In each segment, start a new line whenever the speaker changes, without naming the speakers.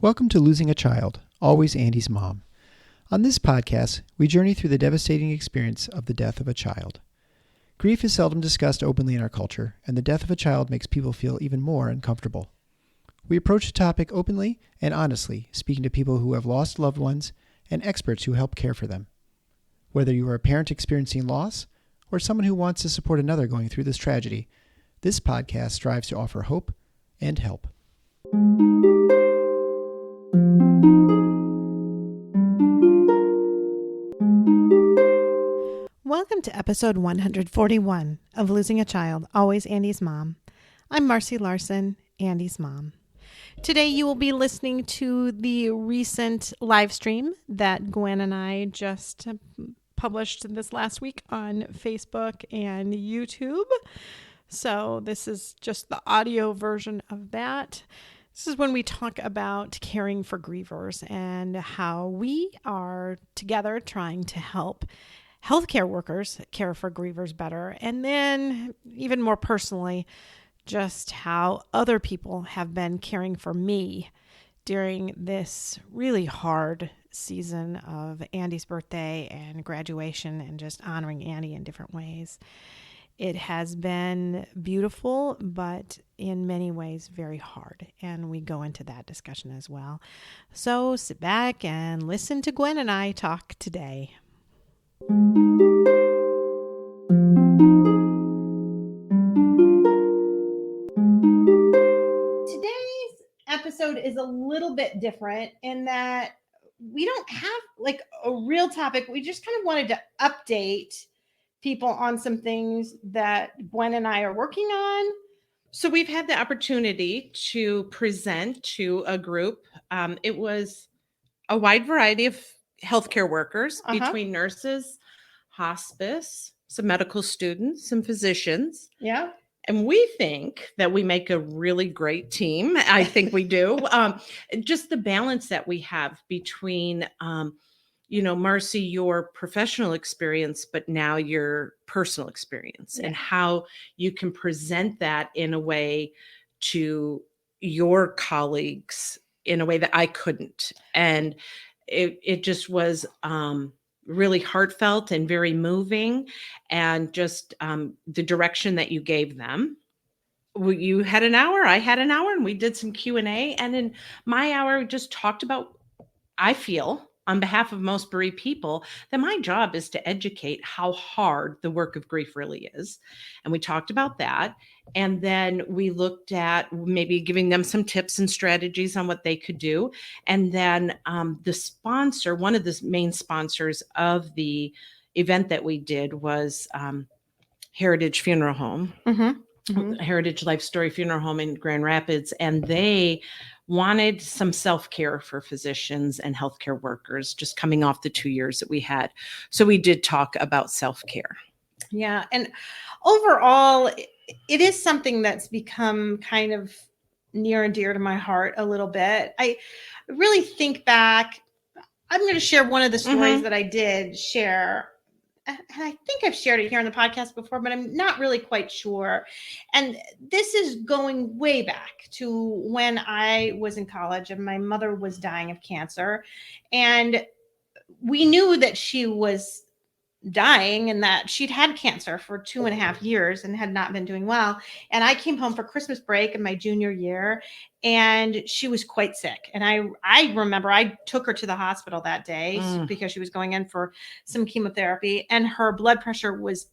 Welcome to Losing a Child, Always Andy's Mom. On this podcast, we journey through the devastating experience of the death of a child. Grief is seldom discussed openly in our culture, and the death of a child makes people feel even more uncomfortable. We approach the topic openly and honestly, speaking to people who have lost loved ones and experts who help care for them. Whether you are a parent experiencing loss or someone who wants to support another going through this tragedy, this podcast strives to offer hope and help.
Welcome to episode 141 of Losing a Child, Always Andy's Mom. I'm Marcy Larson, Andy's mom. Today you will be listening to the recent live stream that Gwen and I just published this last week on Facebook and YouTube. So this is just the audio version of that. This is when we talk about caring for grievers and how we are together trying to help healthcare workers care for grievers better. And then even more personally, just how other people have been caring for me during this really hard season of Andy's birthday and graduation and just honoring Andy in different ways. It has been beautiful, but in many ways very hard. And we go into that discussion as well. So sit back and listen to Gwen and I talk today. Today's episode is a little bit different in that we don't have like a real topic. We just kind of wanted to update people on some things that Gwen and I are working on.
So we've had the opportunity to present to a group. It was a wide variety of healthcare workers between nurses, hospice, some medical students, some physicians.
Yeah.
And we think that we make a really great team. I think we do. Just the balance that we have between Marcy, your professional experience, but now your personal experience and how you can present that in a way to your colleagues in a way that I couldn't. And it just was really heartfelt and very moving, and just the direction that you gave them. You had an hour, I had an hour, and we did some Q&A. And in my hour, we just talked about, I feel, on behalf of most bereaved people, that my job is to educate how hard the work of grief really is. And we talked about that. And then we looked at maybe giving them some tips and strategies on what they could do. And then the sponsor, one of the main sponsors of the event that we did was Heritage Funeral Home, Heritage Life Story Funeral Home in Grand Rapids. And they wanted some self-care for physicians and healthcare workers just coming off the 2 years that we had. So we did talk about self-care.
Yeah. And overall, it is something that's become kind of near and dear to my heart a little bit. I really think back. I'm going to share one of the stories that I did share. And I think I've shared it here on the podcast before, but I'm not really quite sure. And this is going way back to when I was in college and my mother was dying of cancer. And we knew that she was dying and that she'd had cancer for 2.5 years and had not been doing well. And I came home for Christmas break in my junior year and she was quite sick. And I remember I took her to the hospital that day because she was going in for some chemotherapy and her blood pressure was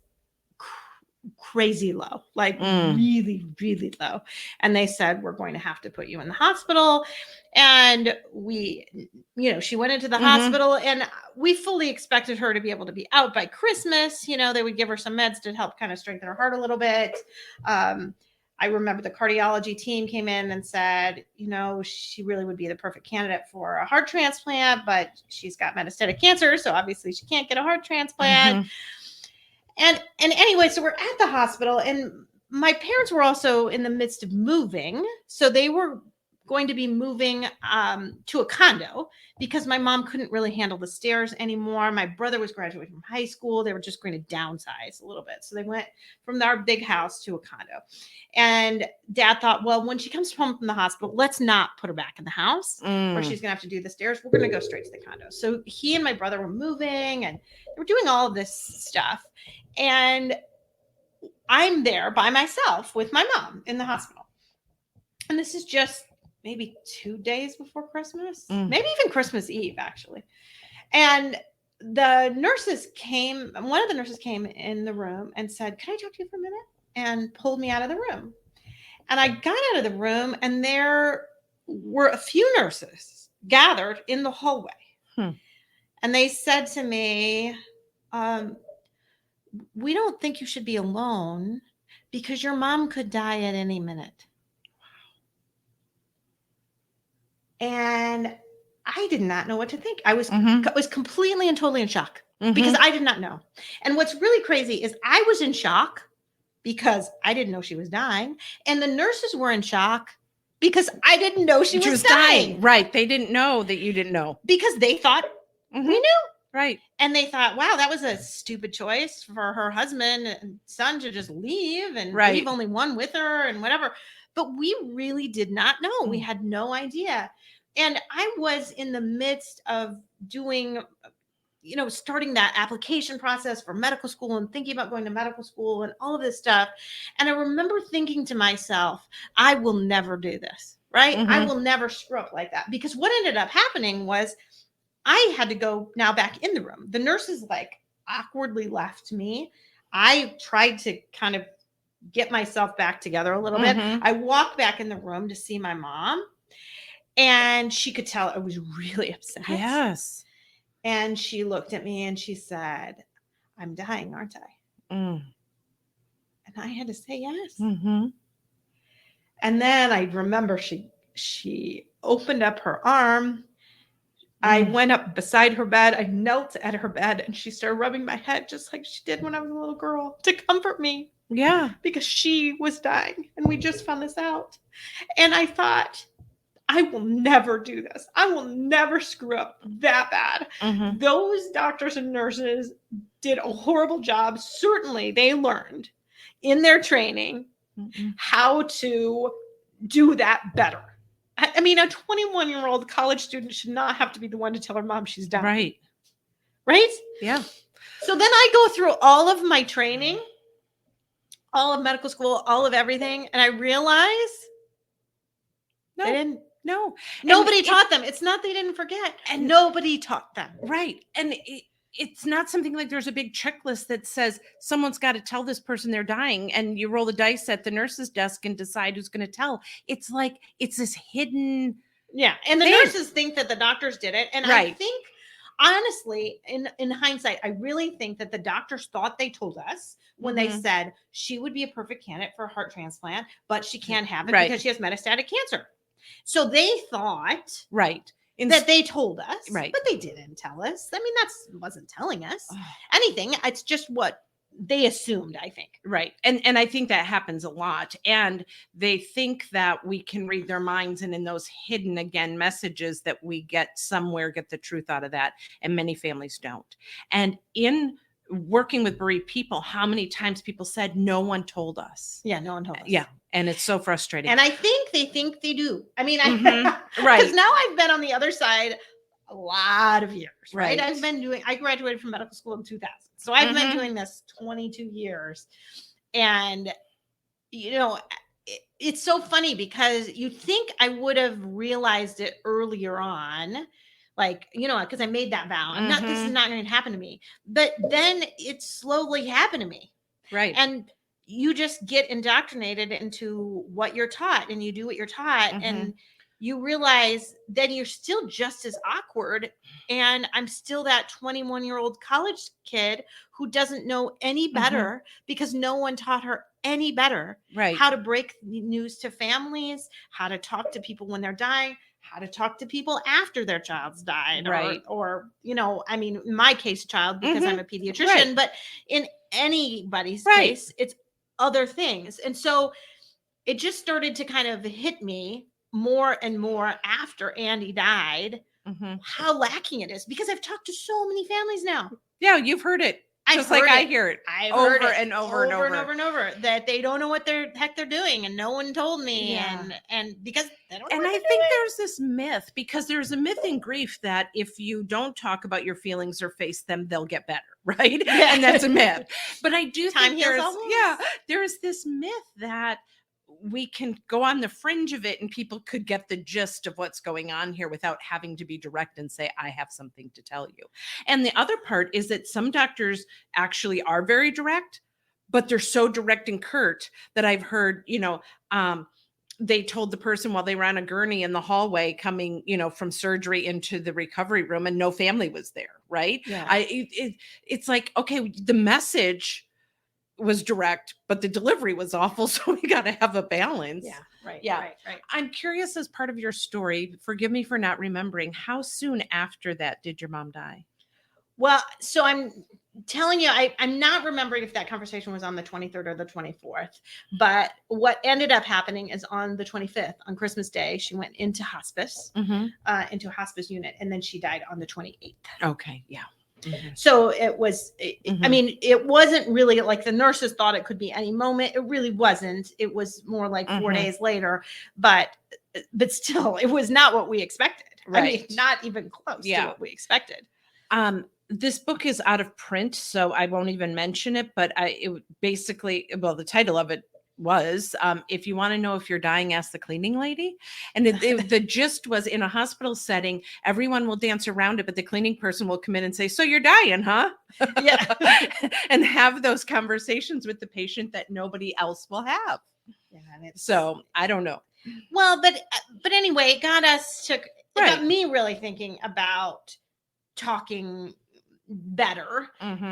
crazy low, like really, really low. And they said, we're going to have to put you in the hospital. And she went into the hospital and we fully expected her to be able to be out by Christmas. They would give her some meds to help kind of strengthen her heart a little bit. I remember the cardiology team came in and said, she really would be the perfect candidate for a heart transplant, but she's got metastatic cancer. So obviously she can't get a heart transplant. And anyway, so we're at the hospital and my parents were also in the midst of moving. So they were going to be moving to a condo because my mom couldn't really handle the stairs anymore. My brother was graduating from high school. They were just going to downsize a little bit. So they went from our big house to a condo. And Dad thought, well, when she comes home from the hospital, let's not put her back in the house where she's going to have to do the stairs. We're going to go straight to the condo. So he and my brother were moving and they were doing all of this stuff. And I'm there by myself with my mom in the hospital. And this is just maybe 2 days before Christmas, maybe even Christmas Eve, actually. And the nurses came, one of the nurses came in the room and said, can I talk to you for a minute? And pulled me out of the room. And I got out of the room and there were a few nurses gathered in the hallway. And they said to me, we don't think you should be alone because your mom could die at any minute. And I did not know what to think. I was completely and totally in shock because I did not know. And what's really crazy is I was in shock because I didn't know she was dying. And the nurses were in shock because I didn't know she was dying.
Right. They didn't know that you didn't know.
Because they thought we knew.
Right.
And they thought, wow, that was a stupid choice for her husband and son to just leave and leave only one with her and whatever. But we really did not know. We had no idea. And I was in the midst of doing, starting that application process for medical school and thinking about going to medical school and all of this stuff. And I remember thinking to myself, I will never do this, right? I will never screw up like that. Because what ended up happening was I had to go now back in the room. The nurses awkwardly left me. I tried to kind of get myself back together a little bit. I walked back in the room to see my mom and she could tell I was really upset.
Yes.
And she looked at me and she said, I'm dying, aren't I? And I had to say yes. And then I remember she opened up her arm. I went up beside her bed. I knelt at her bed and she started rubbing my head just like she did when I was a little girl to comfort me.
Yeah.
Because she was dying and we just found this out. And I thought, I will never do this. I will never screw up that bad. Those doctors and nurses did a horrible job. Certainly they learned in their training how to do that better. I mean, a 21-year-old college student should not have to be the one to tell her mom she's dying.
Right.
Right?
Yeah.
So then I go through all of my training, all of medical school, all of everything, and I realize they didn't.
No.
Nobody taught them. It's not they didn't forget. And nobody taught them.
Right. And it's not something like there's a big checklist that says someone's got to tell this person they're dying and you roll the dice at the nurse's desk and decide who's going to tell. It's like, it's this hidden.
Yeah. And the nurses think that the doctors did it. And I think, honestly, in hindsight, I really think that the doctors thought they told us when they said she would be a perfect candidate for a heart transplant, but she can't have it because she has metastatic cancer. So they thought that they told us, but they didn't tell us. I mean, wasn't telling us anything. It's just what they assumed, I think.
Right. And I think that happens a lot. And they think that we can read their minds, and in those hidden, again, messages that we get somewhere, get the truth out of that. And many families don't. And in working with bereaved people, how many times people said, no one told us.
Yeah, no one told us.
Yeah. And it's so frustrating.
And I think they do. I mean, because now I've been on the other side a lot of years, right? I graduated from medical school in 2000. So I've been doing this 22 years. And, it's so funny because you think I would have realized it earlier on, because I made that vow. This is not going to happen to me. But then it slowly happened to me.
Right.
And you just get indoctrinated into what you're taught and you do what you're taught and you realize then you're still just as awkward. And I'm still that 21-year-old college kid who doesn't know any better because no one taught her any better how to break news to families, how to talk to people when they're dying, how to talk to people after their child's died, or I mean, in my case, child, because I'm a pediatrician, but in anybody's case, it's other things. And so it just started to kind of hit me more and more after Andy died,
Mhm.
how lacking it is, because I've talked to so many families now.
Yeah, you've heard it.
I've
Just like
heard
I
it.
hear it
I've
over
heard it
and over and over.
and over and over, that they don't know what the heck they're doing, and no one told me.
Yeah.
And because they don't know
And
what
I
they're
think
doing.
there's this myth, because there's a myth in grief that if you don't talk about your feelings or face them, they'll get better, right?
Yeah.
And that's a myth. But I do
Time
think
heals
there's
all wounds.
there's this myth that we can go on the fringe of it and people could get the gist of what's going on here without having to be direct and say, I have something to tell you. And the other part is that some doctors actually are very direct, but they're so direct and curt that I've heard, they told the person while they were on a gurney in the hallway coming, from surgery into the recovery room, and no family was there. Right.
Yeah.
It's like, okay, the message was direct, but the delivery was awful. So we got to have a balance.
Yeah. Right.
Yeah.
Right.
I'm curious, as part of your story, forgive me for not remembering, how soon after that did your mom die?
Well, so I'm telling you, I'm not remembering if that conversation was on the 23rd or the 24th, but what ended up happening is on the 25th, on Christmas Day, she went into hospice, into a hospice unit, and then she died on the 28th.
Okay. Yeah. Mm-hmm.
So it was, I mean, it wasn't really like the nurses thought it could be any moment. It really wasn't. It was more like 4 days later, but still, it was not what we expected.
Right.
I mean, not even close to what we expected.
This book is out of print, so I won't even mention it, but the title of it was, if you want to know if you're dying, ask the cleaning lady. And the gist was, in a hospital setting, everyone will dance around it, but the cleaning person will come in and say, so you're dying, huh?
Yeah.
And have those conversations with the patient that nobody else will have.
Yeah,
so I don't know.
Well, but anyway, it got me really thinking about talking better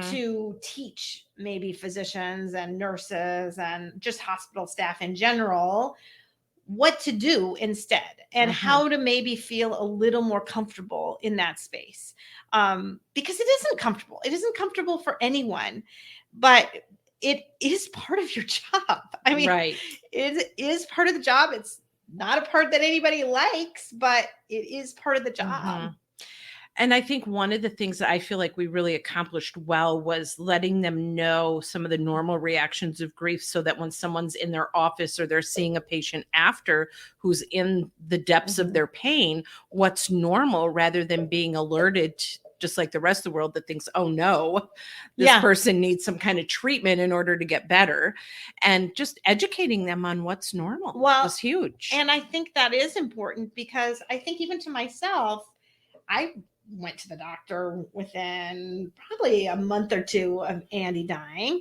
to teach maybe physicians and nurses and just hospital staff in general what to do instead, and how to maybe feel a little more comfortable in that space, because it isn't comfortable. It isn't comfortable for anyone, but it is part of your job. I mean, it is part of the job. It's not a part that anybody likes, but it is part of the job.
And I think one of the things that I feel like we really accomplished well was letting them know some of the normal reactions of grief, so that when someone's in their office or they're seeing a patient after who's in the depths of their pain, what's normal, rather than being alerted, just like the rest of the world, that thinks, oh no, this person needs some kind of treatment in order to get better. And just educating them on what's normal was huge.
And I think that is important, because I think even to myself, I went to the doctor within probably a month or two of Andy dying.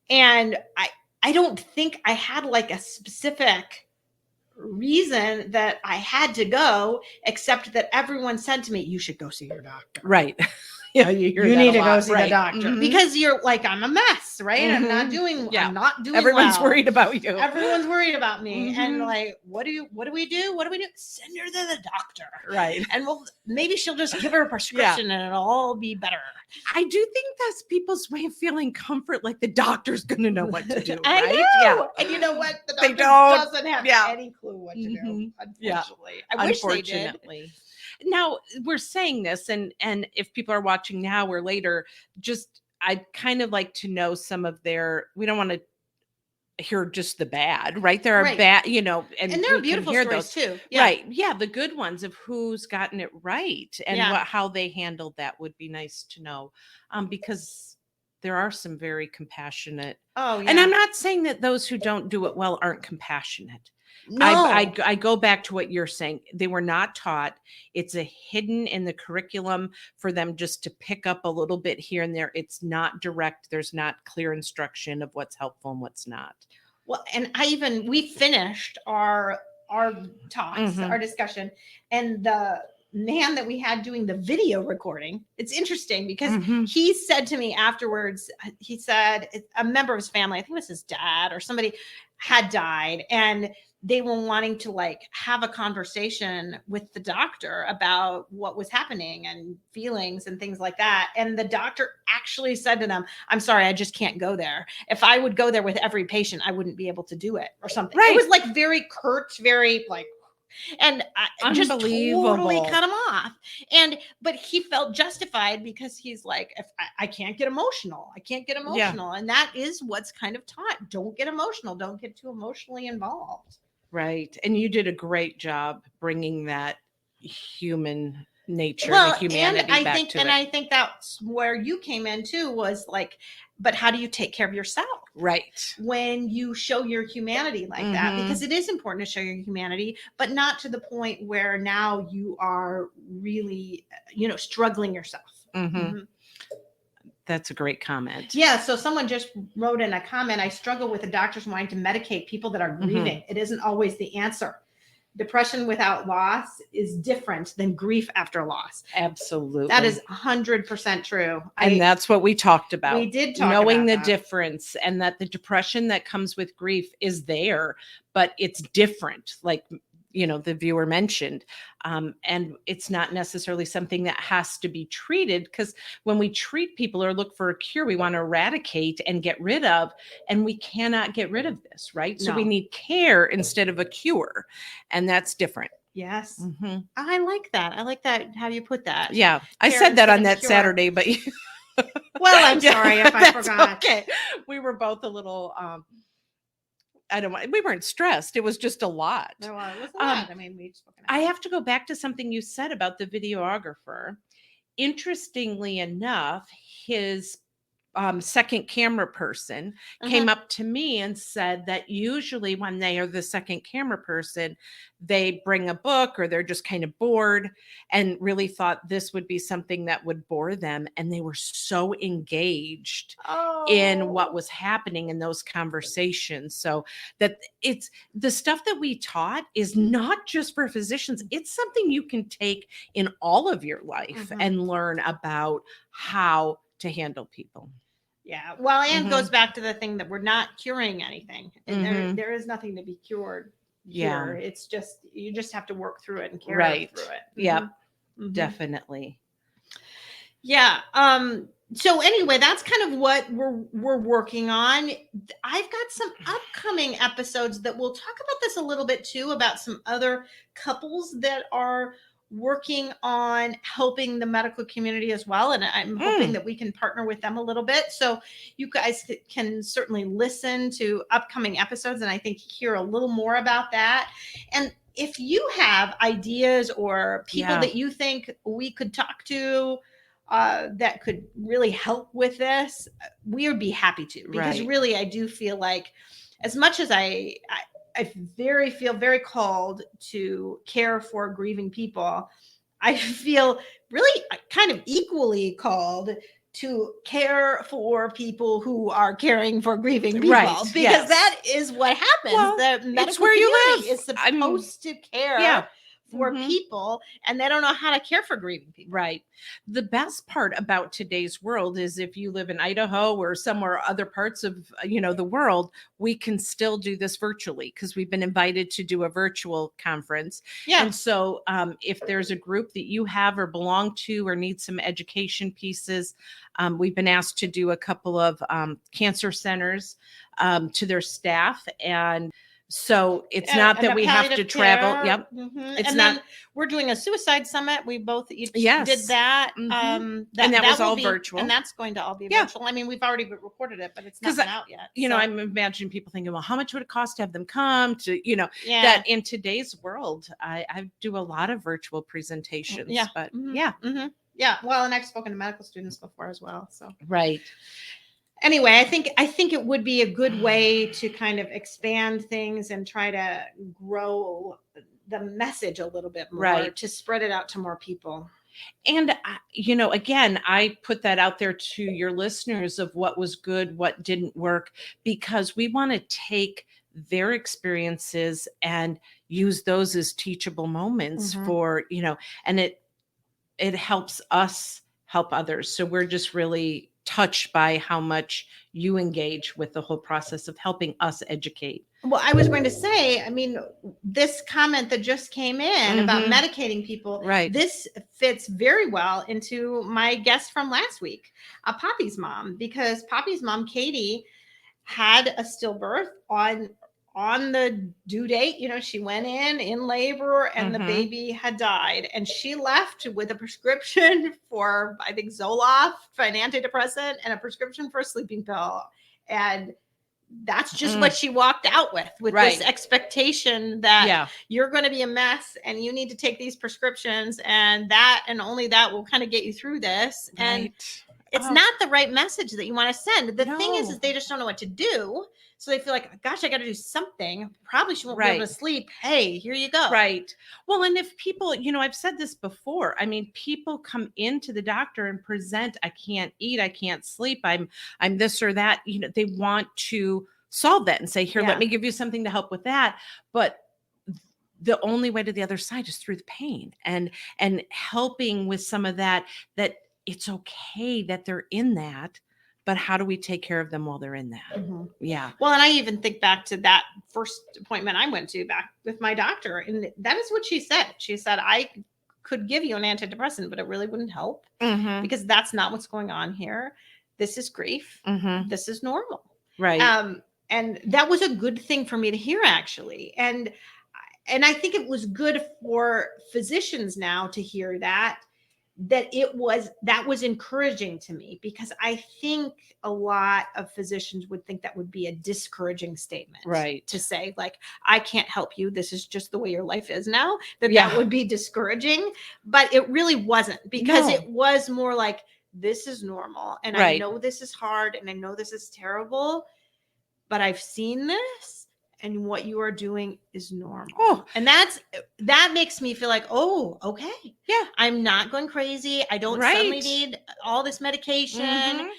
And I don't think I had like a specific reason that I had to go, except that everyone said to me, you should go see your doctor.
Right. Yeah, you
need to go see the doctor, because you're like, I'm a mess, right? I'm not doing
Everyone's
well.
worried about you.
Everyone's worried about me. And like, what do we do? Send her to the doctor.
Right.
And maybe she'll just give her a prescription and it'll all be better.
I do think that's people's way of feeling comfort, like the doctor's going to know what to do.
I
right?
know.
Yeah.
And you know what? The doctor doesn't have any clue what to do, unfortunately. I wish they did.
Now, we're saying this, and if people are watching now or later, I'd kind of like to know some of we don't want to hear just the bad, right? There are bad, and
there are beautiful stories too. Yeah.
Right. Yeah. The good ones of who's gotten it right and how they handled that would be nice to know, because there are some very compassionate.
Oh, yeah.
And I'm not saying that those who don't do it well aren't compassionate.
No.
I go back to what you're saying. They were not taught. It's a hidden in the curriculum for them just to pick up a little bit here and there. It's not direct. There's not clear instruction of what's helpful and what's not.
Well, and we finished our talks, our discussion, and the man that we had doing the video recording, it's interesting because he said to me afterwards, he said a member of his family, I think it was his dad or somebody, had died, and they were wanting to like have a conversation with the doctor about what was happening and feelings and things like that. And the doctor actually said to them, I'm sorry, I just can't go there. If I would go there with every patient, I wouldn't be able to do it or something. Right. It was like very curt, very like, and just totally
Unbelievable.
cut him off. But he felt justified because he's like, if I can't get emotional, I can't get emotional. And that is what's kind of taught. Don't get emotional. Don't get too emotionally involved.
Right. And you did a great job bringing that human nature,
Well,
the humanity
and I
back
think,
to
and
it.
I think that's where you came in too, was like, but how do you take care of yourself
Right.
when you show your humanity like that?
Mhm.
Because it is important to show your humanity, but not to the point where now you are really, struggling yourself.
Mhm.
Mhm.
That's a great comment.
Yeah. So someone just wrote in a comment, I struggle with the doctors wanting to medicate people that are grieving. It isn't always the answer. Depression without loss is different than grief after loss.
Absolutely.
That is 100% true.
And that's what we talked about.
We did talk
knowing
about
the
that.
difference, and that the depression that comes with grief is there, but it's different. Like, the viewer mentioned, and it's not necessarily something that has to be treated, because when we treat people or look for a cure, we want to eradicate and get rid of, and we cannot get rid of this, right? So we
No.
need care instead of a cure, and that's different.
Yes.
Mm-hmm.
I like that. I like that. How do you put that?
Yeah, I
Care
said that
instead
on
of
that
cure.
Saturday, but
Well, I'm sorry if I
that's
forgot.
okay. We were both a little we weren't stressed. It was just a lot.
No, it was a lot. I mean, we spoken.
I have to go back to something you said about the videographer. Interestingly enough, his second camera person came up to me and said that usually when they are the second camera person, they bring a book or they're just kind of bored, and really thought this would be something that would bore them. And they were so engaged in what was happening in those conversations. So that it's the stuff that we taught is not just for physicians. It's something you can take in all of your life and learn about how to handle people.
Yeah. Well, and goes back to the thing that we're not curing anything. And there is nothing to be cured here.
Yeah.
It's just, you just have to work through it and carry through it.
Yeah, definitely.
Yeah. So anyway, that's kind of what we're working on. I've got some upcoming episodes that will talk about this a little bit too, about some other couples that are working on helping the medical community as well. And I'm hoping that we can partner with them a little bit. So you guys can certainly listen to upcoming episodes and I think hear a little more about that. And if you have ideas or people that you think we could talk to that could really help with this, we would be happy to, because really, I do feel like, as much as I feel very called to care for grieving people, I feel really kind of equally called to care for people who are caring for grieving people, because that is what happens.
Well,
the medical
it's where you
community
live.
is supposed to care for people, and they don't know how to care for grieving people.
Right. The best part about today's world is if you live in Idaho or somewhere other parts of the world, we can still do this virtually, because we've been invited to do a virtual conference.
Yeah.
And so if there's a group that you have or belong to or need some education pieces, we've been asked to do a couple of cancer centers to their staff. And so it's not that we have to travel. Yep.
It's and not. Then we're doing a suicide summit. We both did that.
And that was all virtual.
And that's going to all be virtual. I mean, we've already recorded it, but it's not been out yet.
I'm imagining people thinking, well, how much would it cost to have them come to, that in today's world, I do a lot of virtual presentations.
Yeah.
But
yeah. Well, and I've spoken to medical students before as well. So
right.
Anyway, I think it would be a good way to kind of expand things and try to grow the message a little bit more, to spread it out to more people.
And, again, I put that out there to your listeners of what was good, what didn't work, because we want to take their experiences and use those as teachable moments for, and it helps us help others. So we're just really touched by how much you engage with the whole process of helping us educate.
Well, I was going to say, I mean, this comment that just came in about medicating people, this fits very well into my guest from last week, Poppy's mom, because Poppy's mom, Katie, had a stillbirth on on the due date, she went in labor, and the
Mhm.
baby had died, and she left with a prescription for, I think, Zoloft, an antidepressant, and a prescription for a sleeping pill. And that's just what she walked out with
Right.
this expectation that
Yeah.
you're going to be a mess and you need to take these prescriptions, and that and only that will kind of get you through this. And
Right.
it's
Oh.
not the right message that you want to send. The thing is
No.
they just don't know what to do. So they feel like, gosh, I got to do something. Probably she won't be able
Right.
to sleep. Hey, here you go.
Right. Well, and if people, I've said this before. I mean, people come into the doctor and present, I can't eat, I can't sleep, I'm this or that. They want to solve that and say, here,
Yeah.
let me give you something to help with that. But the only way to the other side is through the pain and helping with some of that it's okay that they're in that, but how do we take care of them while they're in that?
Mhm.
Yeah.
Well, and I even think back to that first appointment I went to back with my doctor, and that is what she said. She said, I could give you an antidepressant, but it really wouldn't help
Mm-hmm.
because that's not what's going on here. This is grief.
Mm-hmm.
This is normal.
Right.
And that was a good thing for me to hear, actually. And I think it was good for physicians now to hear that was encouraging to me, because I think a lot of physicians would think that would be a discouraging statement,
right,
to say, like, I can't help you, this is just the way your life is now, that would be discouraging. But it really wasn't, because it was more like, this is normal, and I know this is hard, and I know this is terrible, but I've seen this, and what you are doing is normal. Oh, and that makes me feel like, oh, okay.
Yeah.
I'm not going crazy. I don't suddenly need all this medication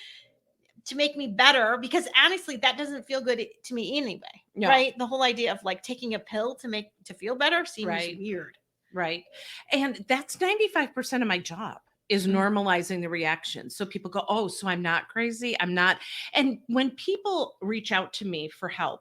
to make me better, because honestly, that doesn't feel good to me anyway. No. Right. The whole idea of like taking a pill to feel better seems weird.
Right. And that's 95% of my job is normalizing the reaction. So people go, oh, so I'm not crazy. I'm not. And when people reach out to me for help,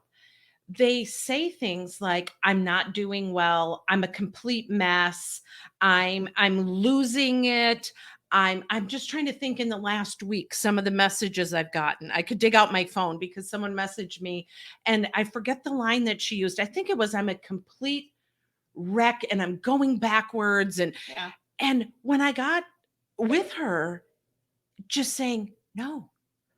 they say things like, I'm not doing well, I'm a complete mess, I'm losing it. I'm just trying to think in the last week, some of the messages I've gotten. I could dig out my phone because someone messaged me and I forget the line that she used. I think it was, I'm a complete wreck and I'm going backwards. And when I got with her, just saying, no,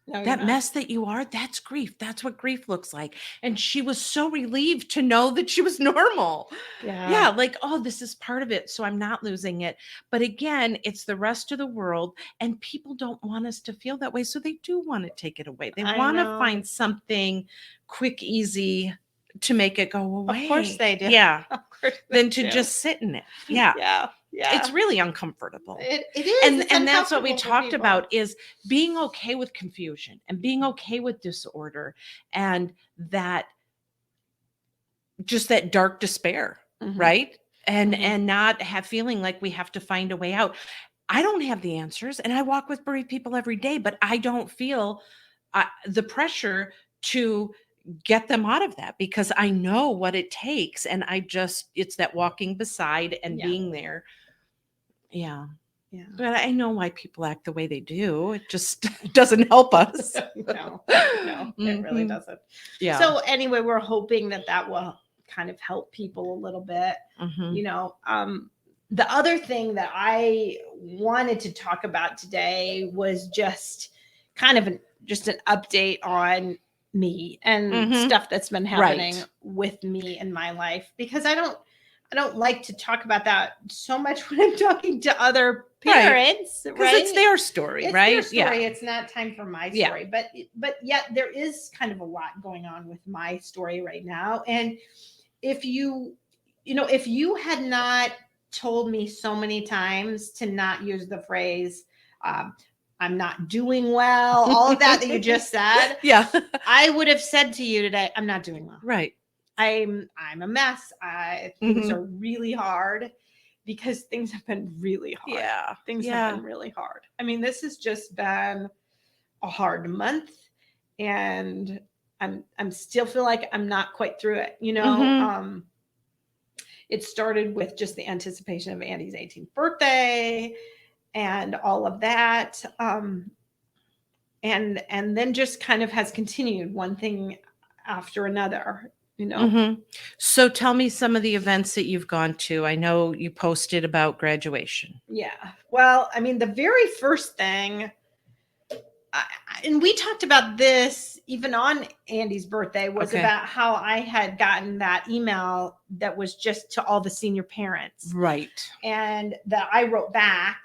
that mess that you are, that's grief. That's what grief looks like. And she was so relieved to know that she was normal. Yeah. Like, oh, this is part of it. So I'm not losing it. But again, it's the rest of the world. And people don't want us to feel that way. So they do want to take it away. They want to find something quick, easy to make it go away.
Of course they do.
Yeah.
Of course
than to just sit in it. Yeah.
Yeah. Yeah.
It's really uncomfortable.
It is.
And that's what we talked about, is being okay with confusion and being okay with disorder, and that just that dark despair, right? And not feeling like we have to find a way out. I don't have the answers, and I walk with bereaved people every day, but I don't feel the pressure to get them out of that, because I know what it takes. And it's that walking beside and being there. Yeah. Yeah. But I know why people act the way they do. It just doesn't help us.
No, it really doesn't. Yeah. So anyway, we're hoping that will kind of help people a little bit. The other thing that I wanted to talk about today was just kind of just an update on me and stuff that's been happening with me in my life, because I don't like to talk about that so much when I'm talking to other parents,
because it's their story, right?
It's their story. Yeah. It's not time for my story, but yet there is kind of a lot going on with my story right now. And if you had not told me so many times to not use the phrase, I'm not doing well, all of that you just said, I would have said to you today, I'm not doing well.
Right.
I'm a mess. Things are really hard, because things have been really hard.
Yeah.
Things have been really hard. I mean, this has just been a hard month, and I'm still feel like I'm not quite through it. It started with just the anticipation of Andy's 18th birthday and all of that. And then just kind of has continued one thing after another. you know?
Mhm. So tell me some of the events that you've gone to. I know you posted about graduation.
Yeah. Well, I mean, the very first thing, and we talked about this even on Andy's birthday, was
Okay.
about how I had gotten that email that was just to all the senior parents.
Right.
And that I wrote back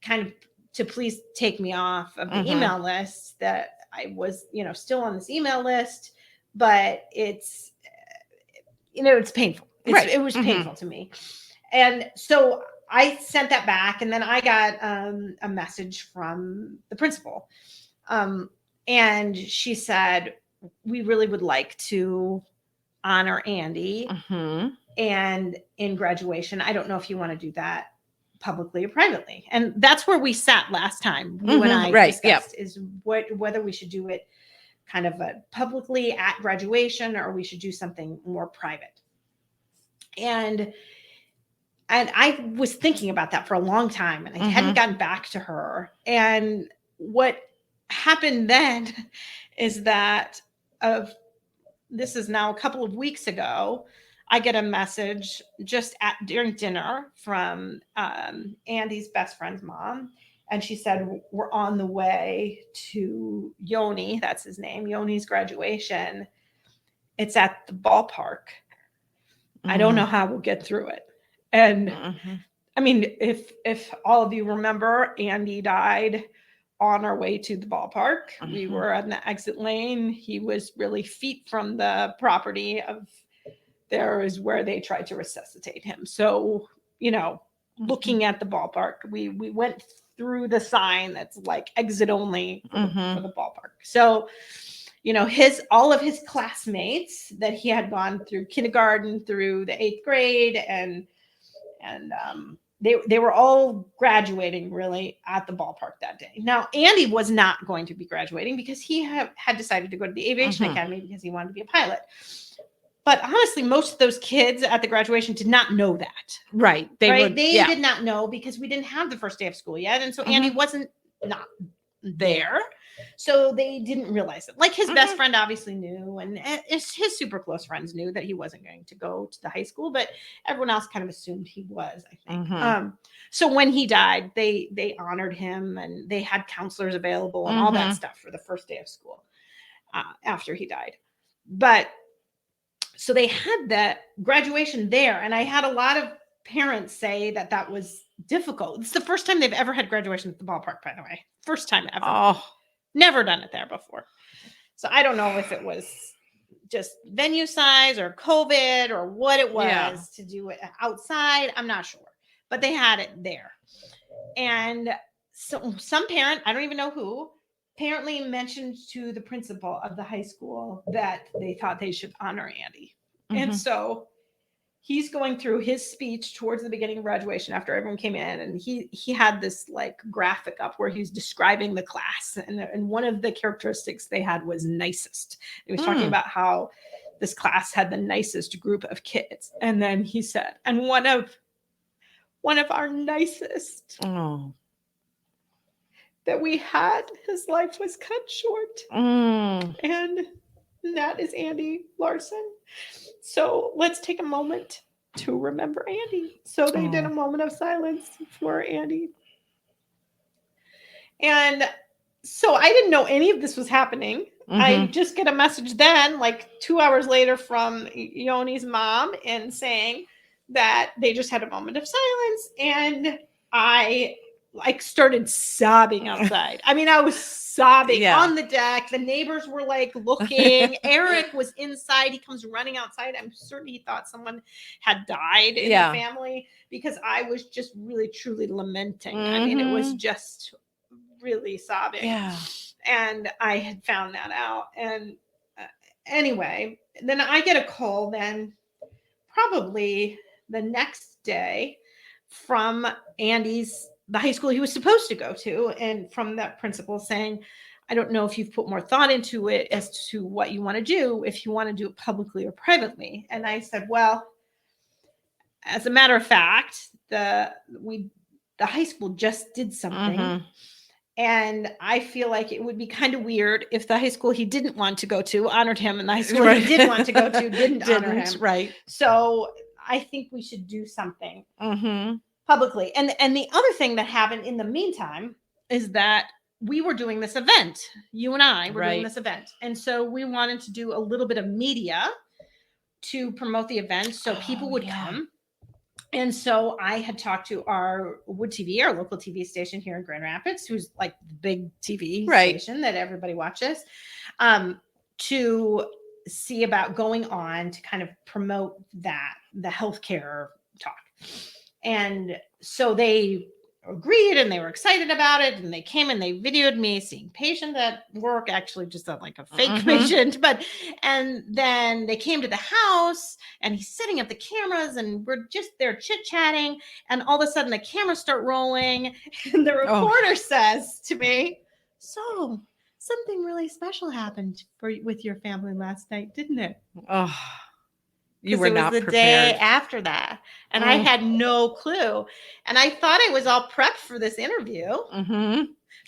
kind of to please take me off of the
Mhm.
email list, that I was, still on this email list, but it's, it's painful.
Right.
It was
Mhm.
painful to me. And so I sent that back, and then I got a message from the principal. And she said, we really would like to honor Andy
Mhm.
and in graduation. I don't know if you want to do that publicly or privately. And that's where we sat last time. You and I
Right.
discussed is whether we should do it kind of publicly at graduation, or we should do something more private. And I was thinking about that for a long time, and I hadn't gotten back to her. And what happened then is that this is now a couple of weeks ago, I get a message just during dinner from Andy's best friend's mom. And she said, we're on the way to Yoni. That's his name. Yoni's graduation. It's at the ballpark. I don't know how we'll get through it. And I mean, if all of you remember, Andy died on our way to the ballpark. We were on the exit lane. He was really feet from the property of there is where they tried to resuscitate him. So, looking at the ballpark, we went through the sign that's like exit only for the ballpark. So, all of his classmates that he had gone through kindergarten through the 8th grade, and they were all graduating really at the ballpark that day. Now, Andy was not going to be graduating because he had decided to go to the aviation academy because he wanted to be a pilot. But honestly, most of those kids at the graduation did not know that.
Right.
They did not know, because we didn't have the first day of school yet. And so Andy wasn't not there. So they didn't realize it. Like his best friend obviously knew, and his super close friends knew that he wasn't going to go to the high school, but everyone else kind of assumed he was, I think. So when he died, they honored him, and they had counselors available and all that stuff for the first day of school after he died. But so they had that graduation there, and I had a lot of parents say that was difficult. It's the first time they've ever had graduation at the ballpark, by the way. First time ever.
Oh,
never done it there before. So I don't know if it was just venue size or COVID or what it was to do it outside. I'm not sure, but they had it there. And so some parent, I don't even know who, apparently mentioned to the principal of the high school that they thought they should honor Andy. And so he's going through his speech towards the beginning of graduation after everyone came in, and he had this like graphic up where he's describing the class, and one of the characteristics they had was nicest. He was talking about how this class had the nicest group of kids, and then he said, and one of our nicest that we had, his life was cut short, and that is Andy Larson. So let's take a moment to remember Andy. So they did a moment of silence for Andy. And so I didn't know any of this was happening. I just get a message then, like 2 hours later, from Yoni's mom, and saying that they just had a moment of silence. And I started sobbing outside. I mean, I was sobbing on the deck. The neighbors were like looking. Eric was inside. He comes running outside. I'm certain he thought someone had died in the family, because I was just really, truly lamenting. I mean, it was just really sobbing. Yeah. And I had found that out. And anyway, then I get a call then probably the next day from the high school he was supposed to go to, and from that principal saying, I don't know if you've put more thought into it as to what you want to do, if you want to do it publicly or privately. And I said, well, as a matter of fact, the high school just did something And I feel like it would be kind of weird if the high school he didn't want to go to honored him, and the high school he did want to go to didn't honor him.
Right.
So I think we should do something
Mm-hmm.
publicly. And the other thing that happened in the meantime is that we were doing this event. You and I were doing this event. And so we wanted to do a little bit of media to promote the event so people would come. And so I had talked to our Wood TV, our local TV station here in Grand Rapids, who's like the big TV station that everybody watches, to see about going on to kind of promote that, the healthcare talk. And so they agreed and they were excited about it, and they came and they videoed me seeing patients at work, actually just like a fake patient, and then they came to the house and he's setting up the cameras and we're just there chit-chatting, and all of a sudden the cameras start rolling and the reporter says to me, "So something really special happened with your family last night, didn't it?"
Oh, you were not prepared.
The day after that, and I had no clue, and I thought I was all prepped for this interview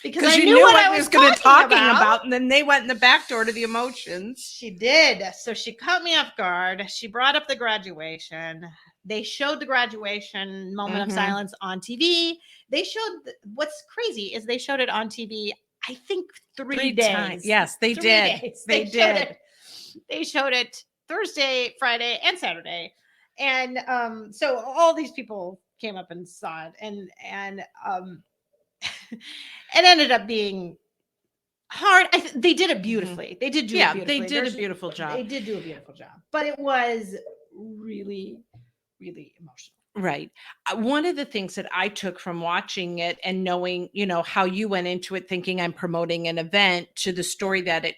because I knew what I was going to talk about.
And then they went in the back door to the emotions.
She did. So she caught me off guard. She brought up the graduation. They showed the graduation moment of silence on TV. They showed what's crazy is they showed it on TV. I think three days.
Times. Yes, they did. They did.
They showed it Thursday, Friday, and Saturday. And so all these people came up and saw it, and it ended up being hard. They did it beautifully. They did do it beautifully.
They did a beautiful job.
They did do a beautiful job. But it was really, really emotional.
Right. One of the things that I took from watching it and knowing, how you went into it thinking I'm promoting an event to the story that it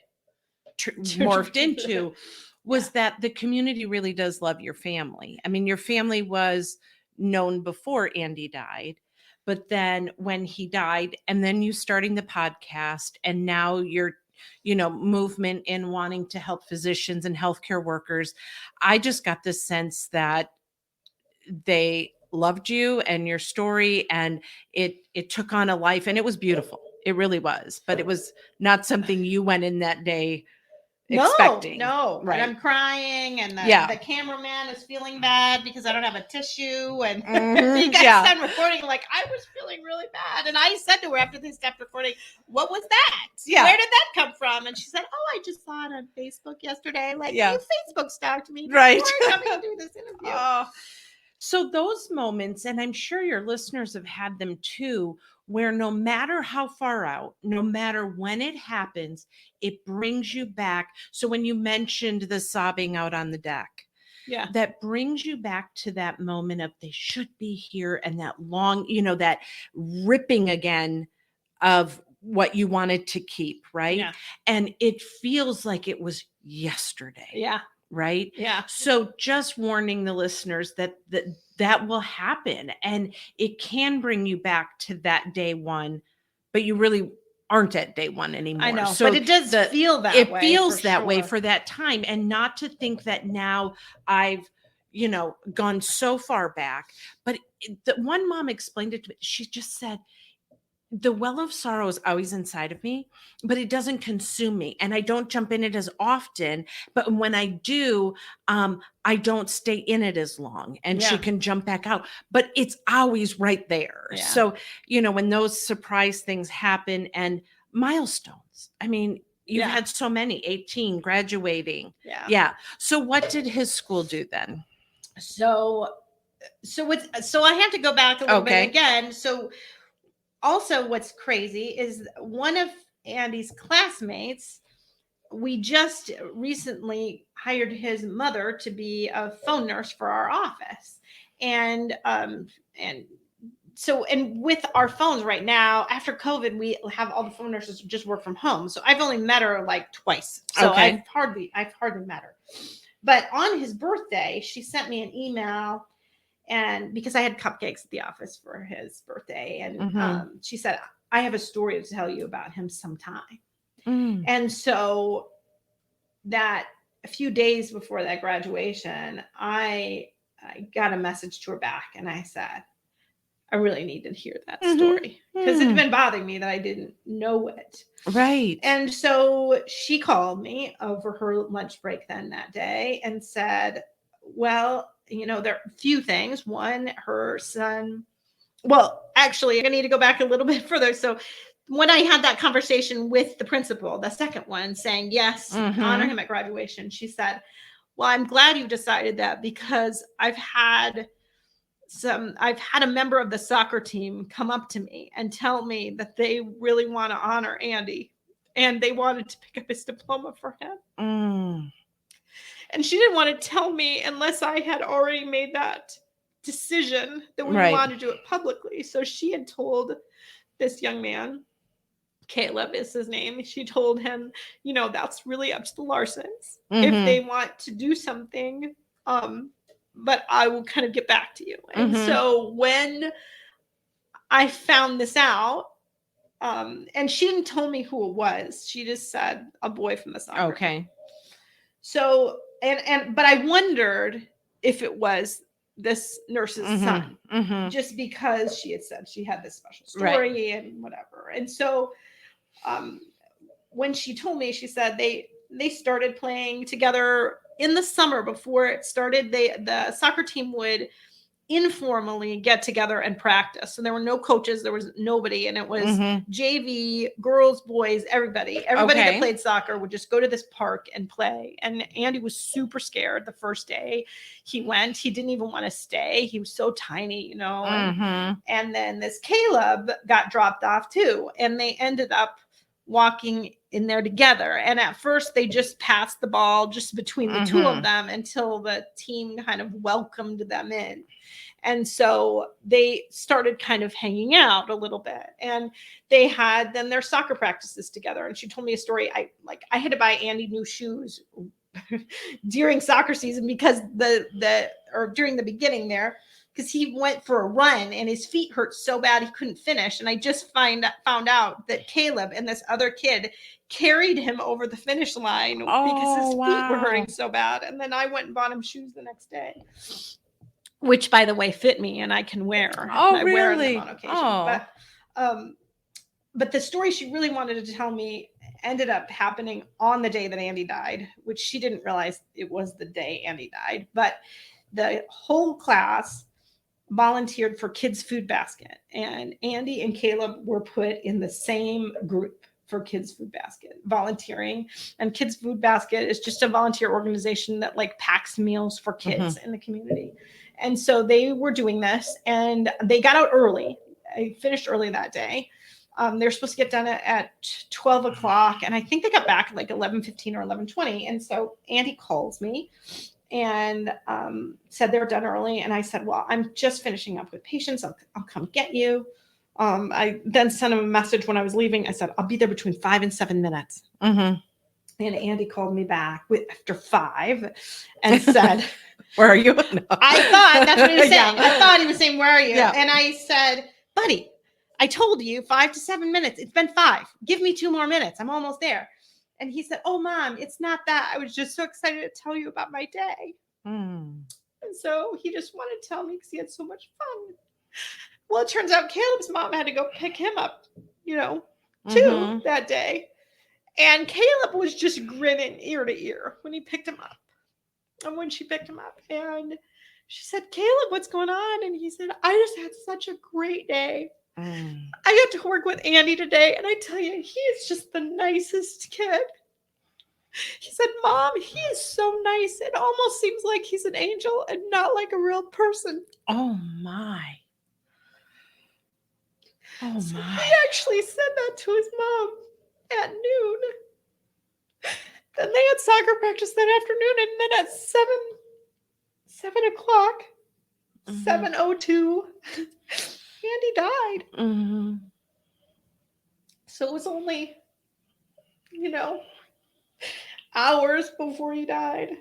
morphed into was that the community really does love your family. I mean, your family was known before Andy died, but then when he died, and then you starting the podcast, and now your, movement in wanting to help physicians and healthcare workers, I just got the sense that they loved you and your story, and it took on a life, and it was beautiful. It really was, but it was not something you went in that day expecting.
No,
right.
And I'm crying, and the cameraman is feeling bad because I don't have a tissue, and he got done recording. Like, I was feeling really bad, and I said to her after they stopped recording, "What was that? Where did that come from?" And she said, "Oh, I just saw it on Facebook yesterday. Like, you Facebook stalked me before coming to do this interview."
So those moments, and I'm sure your listeners have had them too, where no matter how far out, no matter when it happens, it brings you back. So when you mentioned the sobbing out on the deck, that brings you back to that moment of they should be here, and that long, that ripping again of what you wanted to keep, right?
Yeah.
And it feels like it was yesterday.
Yeah.
Right?
Yeah.
So just warning the listeners that will happen, and it can bring you back to that day one, but you really aren't at day one anymore.
I know,
so
but it does feel that way.
It feels that way for that time, and not to think that now I've, gone so far back. But the one mom explained it to me. She just said, the well of sorrow is always inside of me, but it doesn't consume me, and I don't jump in it as often. But when I do, I don't stay in it as long, and she can jump back out, but it's always right there.
Yeah.
So, when those surprise things happen and milestones, I mean, you've had so many, 18, graduating. Yeah. So what did his school do then?
So I have to go back a little bit again. So also, what's crazy is one of Andy's classmates, we just recently hired his mother to be a phone nurse for our office. And with our phones right now, after COVID, we have all the phone nurses just work from home. So I've only met her like twice. So I've hardly met her. But on his birthday, she sent me an email. And because I had cupcakes at the office for his birthday, and she said, "I have a story to tell you about him sometime." And so that a few days before that graduation, I got a message to her back, and I said, I really need to hear that
Mhm.
story because it
Mm.
had been bothering me that I didn't know it.
Right.
And so she called me over her lunch break then that day and said, well, there are a few things. One, her son, well, actually, I need to go back a little bit further. So when I had that conversation with the principal, the second one saying, yes, honor
Mhm.
him at graduation, she said, well, I'm glad you decided that because I've had a member of the soccer team come up to me and tell me that they really want to honor Andy and they wanted to pick up his diploma for him.
Mm.
And she didn't want to tell me unless I had already made that decision that we
Right.
wanted to do it publicly. So she had told this young man, Caleb is his name. She told him, that's really up to the Larsons if
Mhm.
they want to do something. But I will kind of get back to you. And
Mhm.
so when I found this out, and she didn't tell me who it was. She just said a boy from the soccer team.
Okay.
So but I wondered if it was this nurse's
Mhm.
son,
Mhm.
just because she had said she had this special
Right.
story and whatever. And so when she told me, she said they started playing together in the summer before it started. The soccer team would informally get together and practice. So there were no coaches, there was nobody, and it was
Mhm.
JV, girls, boys, everybody that
Okay.
played soccer would just go to this park and play. And Andy was super scared the first day he went. He didn't even want to stay. He was so tiny,
Mhm.
and then this Caleb got dropped off too, and they ended up walking in there together. And at first they just passed the ball just between the two of
Mhm.
them until the team kind of welcomed them in. And so they started kind of hanging out a little bit, and they had then their soccer practices together. And she told me a story. I had to buy Andy new shoes during soccer season because during the beginning there, because he went for a run and his feet hurt so bad he couldn't finish. And I just found out that Caleb and this other kid carried him over the finish line because his feet were hurting so bad. And then I went and bought him shoes the next day, which by the way fit me and I can wear.
Oh,
and I wear them
really?
on occasion.
Oh.
But the story she really wanted to tell me ended up happening on the day that Andy died, which she didn't realize it was the day Andy died. But the whole class volunteered for Kids Food Basket, and Andy and Caleb were put in the same group for Kids Food Basket volunteering. And Kids Food Basket is just a volunteer organization that like packs meals for kids in the community. And so they were doing this, and they got out early. I finished early that day. They were supposed to get done at 12 o'clock, and I think they got back at like 11:15 or 11:20. And so Andy calls me and said they were done early. And I said, well, I'm just finishing up with patients. I'll come get you. I then sent him a message when I was leaving. I said, I'll be there between 5 and 7 minutes.
Mhm.
And Andy called me back after 5 and said,
Where are you? No.
I thought that's what he was saying.
Yeah.
I thought he was saying, where are you?
Yeah.
And I said, buddy, I told you 5 to 7 minutes. It's been 5. Give me 2 more minutes. I'm almost there. And he said, oh, Mom, it's not that. I was just so excited to tell you about my day.
Mm.
And so he just wanted to tell me because he had so much fun. Well, it turns out Caleb's mom had to go pick him up, too, that day. And Caleb was just grinning ear to ear when he picked him up. And when she picked him up, and she said, Caleb, what's going on? And he said, I just had such a great day. I got to work with Andy today, and I tell you, he is just the nicest kid. He said, Mom, he is so nice. It almost seems like he's an angel and not like a real person.
Oh, my. Oh,
So
my.
he actually said that to his mom at noon. Then they had soccer practice that afternoon, and then at 7 o'clock, 7:02, Andy died.
Mm-hmm.
So it was only, hours before he died.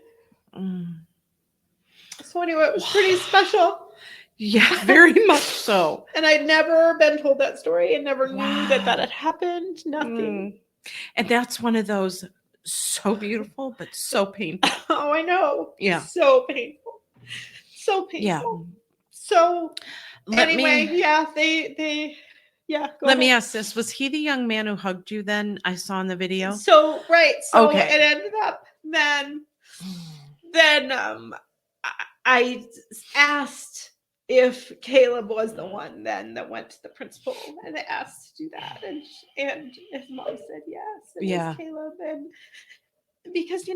So anyway, it was pretty special.
Yeah, very much so.
And I'd never been told that story and never knew that had happened. Nothing.
And that's one of those so beautiful, but so painful.
Oh, I know.
Yeah.
So painful. So painful.
Yeah.
So
Let
anyway,
me
yeah, they yeah, go
let me
ahead.
ask this. Was he the young man who hugged you then I saw in the video?
So so
Okay.
it ended up then I asked if Caleb was the one then that went to the principal and asked to do that, and his mom said yes, it
Yeah.
was Caleb, and because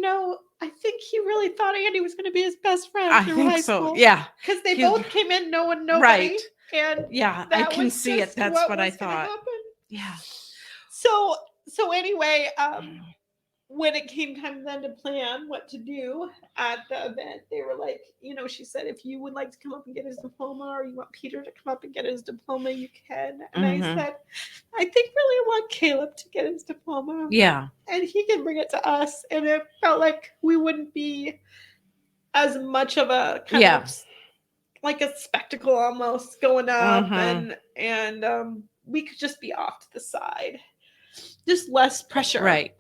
I think he really thought Andy was going to be his best friend
I
through
think
high
so.
school.
Yeah.
Because they
He-
both came in knowing nobody,
Right.
and
Yeah, I
that
can
was
see it.
just
That's what I
was gonna
thought.
happen.
Yeah.
So anyway, when it came time then to plan what to do at the event, they were like, she said, if you would like to come up and get his diploma, or you want Peter to come up and get his diploma, you can. And I said, I think really I want Caleb to get his diploma.
Yeah.
And he can bring it to us. And it felt like we wouldn't be as much of a kind of like a spectacle almost going up, and we could just be off to the side. Just less pressure.
Right.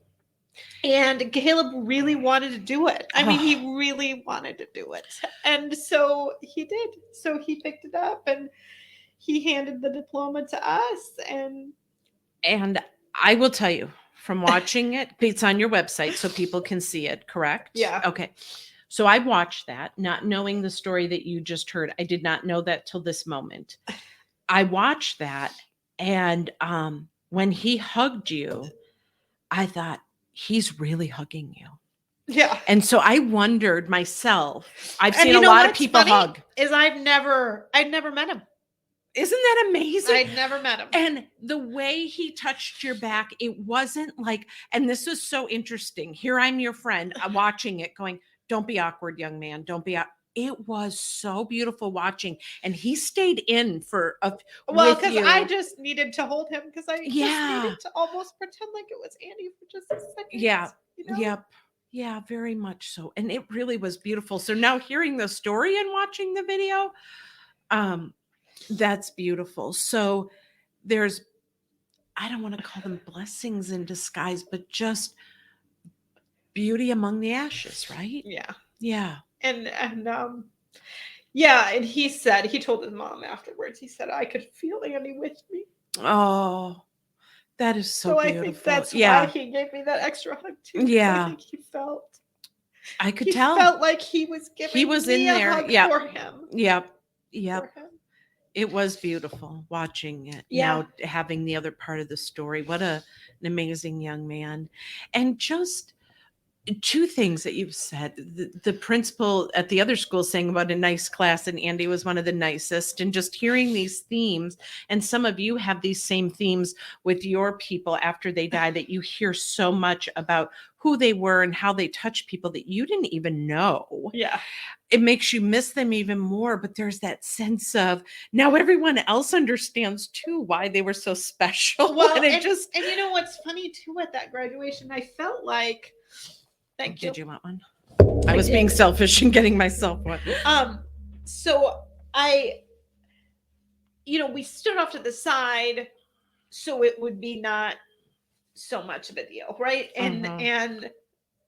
And Caleb really wanted to do it. I mean, he really wanted to do it. And so he did. So he picked it up and he handed the diploma to us.
And I will tell you from watching it, it's on your website so people can see it, correct?
Yeah.
Okay. So I watched that, not knowing the story that you just heard. I did not know that till this moment. I watched that, and when he hugged you, I thought, he's really hugging you.
Yeah.
And so I wondered myself. I've seen a lot of people hug.
Is I'd never met him.
Isn't that amazing?
I'd never met him.
And the way he touched your back, it wasn't like, and this was so interesting. Here I'm your friend watching it going, don't be awkward, young man. Don't be It was so beautiful watching. And he stayed in for
because I just needed to hold him because I just needed to almost pretend like it was Andy for just a second.
Yeah. Yep. Yeah, very much so. And it really was beautiful. So now hearing the story and watching the video, that's beautiful. So there's, I don't want to call them blessings in disguise, but just beauty among the ashes, right?
Yeah.
Yeah.
And he told his mom afterwards, he said, I could feel Andy with me.
Oh, that is so beautiful.
I think that's why he gave me that extra hug too.
Yeah.
I think he felt.
I could tell.
He felt like he was giving me a hug for him.
Yep. Yep. It was beautiful watching it.
Yeah.
Now having the other part of the story. What an amazing young man. And just two things that you've said. The principal at the other school saying about a nice class, and Andy was one of the nicest. And just hearing these themes, and some of you have these same themes with your people after they die, that you hear so much about who they were and how they touch people that you didn't even know.
Yeah.
It makes you miss them even more, but there's that sense of now everyone else understands too why they were so special.
Well, and you know what's funny too at that graduation, I felt like,
Did you want one? I was being selfish and getting myself one.
So we stood off to the side so it would be not so much of a deal, right?